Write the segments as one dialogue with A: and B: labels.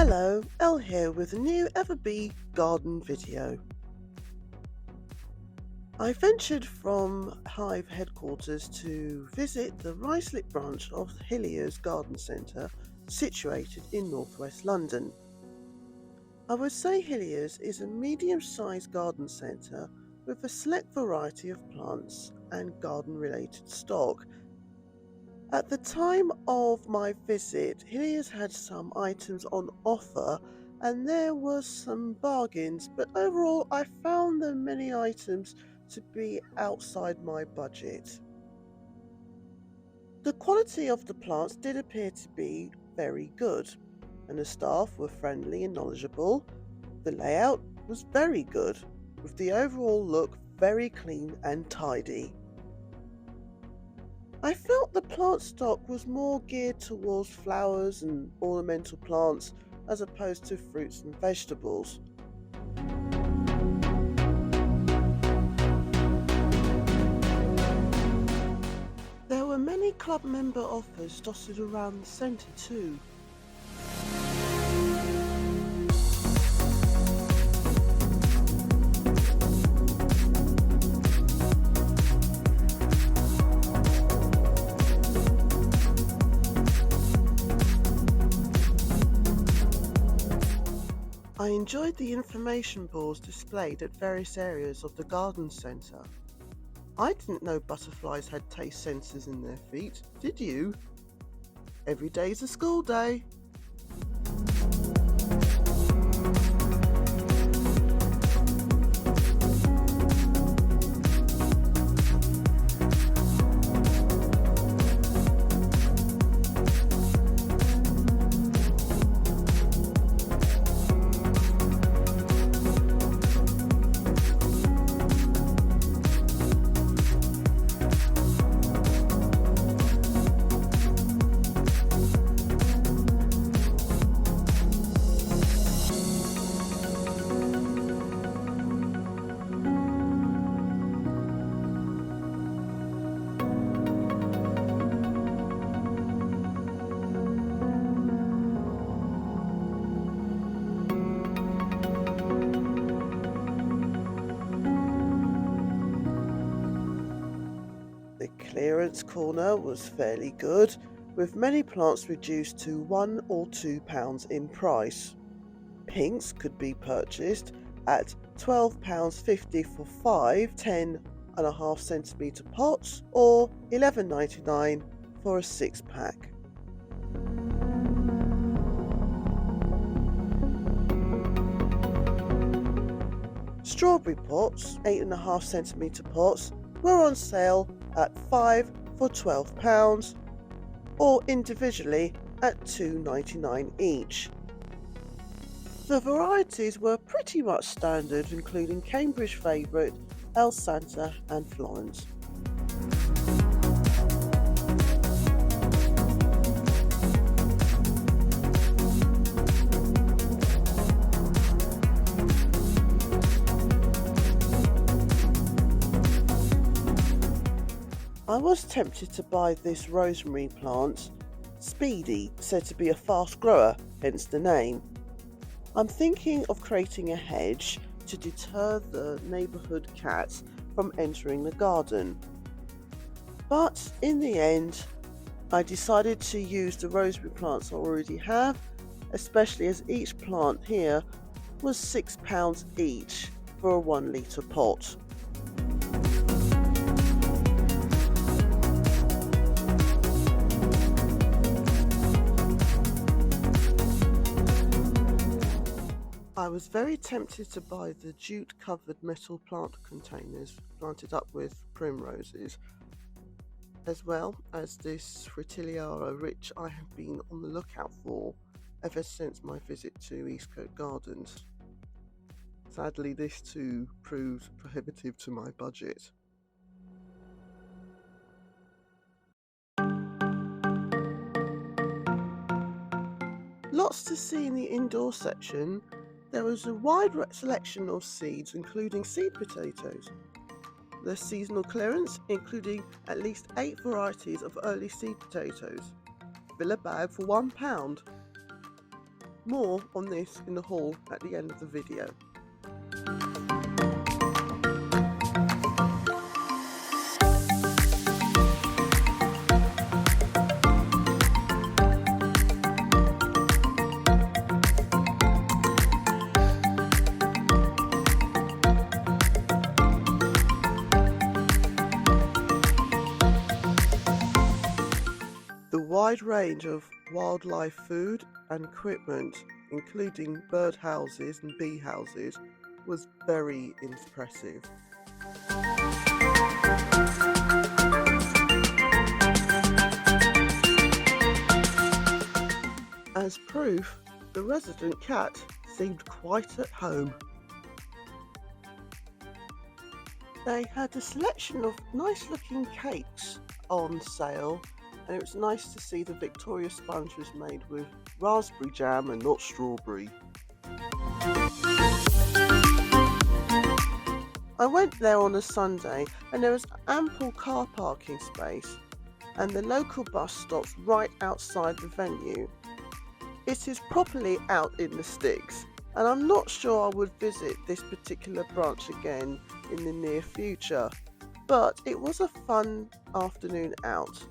A: Hello, Elle here with a new EVERBEE garden video. I ventured from Hive headquarters to visit the Ruislip branch of Hillier's garden centre situated in northwest London. I would say Hillier's is a medium-sized garden centre with a select variety of plants and garden-related stock. At the time of my visit, Hilliers had some items on offer and there were some bargains, but overall I found the many items to be outside my budget. The quality of the plants did appear to be very good, and the staff were friendly and knowledgeable. The layout was very good, with the overall look very clean and tidy. I felt the plant stock was more geared towards flowers and ornamental plants as opposed to fruits and vegetables. There were many club member offers dotted around the centre too. I enjoyed the information boards displayed at various areas of the garden centre. I didn't know butterflies had taste sensors in their feet, did you? Every day's a school day. The clearance corner was fairly good, with many plants reduced to £1 or £2 in price. Pinks could be purchased at £12.50 for 5 10.5 centimetre pots or £11.99 for a 6-pack. Strawberry pots, 8.5 centimetre pots, were on sale at 5 for £12 or individually at £2.99 each. The varieties were pretty much standard, including Cambridge Favourite, Elle Santa and Florence. I was tempted to buy this rosemary plant, Speedy, said to be a fast grower, hence the name. I'm thinking of creating a hedge to deter the neighbourhood cats from entering the garden. But in the end, I decided to use the rosemary plants I already have, especially as each plant here was £6 each for a 1 litre pot. I was very tempted to buy the jute-covered metal plant containers planted up with primroses, as well as this Fritillary which I have been on the lookout for ever since my visit to Eastcote Gardens. Sadly, this too proved prohibitive to my budget. Lots to see in the indoor section. There was a wide selection of seeds, including seed potatoes. The seasonal clearance, including at least 8 varieties of early seed potatoes. Fill a bag for £1. More on this in the haul at the end of the video. The wide range of wildlife food and equipment, including bird houses and bee houses, was very impressive. As proof, the resident cat seemed quite at home. They had a selection of nice looking cakes on sale, and it was nice to see the Victoria sponge was made with raspberry jam and not strawberry. I went there on a Sunday and there was ample car parking space and the local bus stops right outside the venue. It is properly out in the sticks, and I'm not sure I would visit this particular branch again in the near future, but it was a fun afternoon out.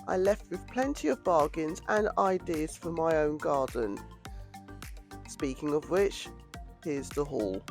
A: I left with plenty of bargains and ideas for my own garden. Speaking of which, here's the haul.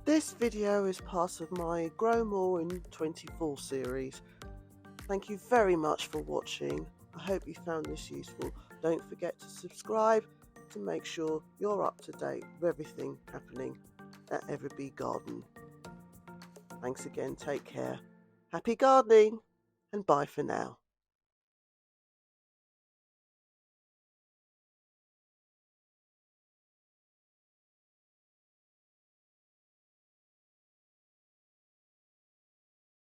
A: This video is part of my Grow More in 24 series. Thank you very much for watching. I hope you found this useful. Don't forget to subscribe to make sure you're up to date with everything happening at EVERBEE Garden. Thanks again, take care. Happy gardening and bye for now.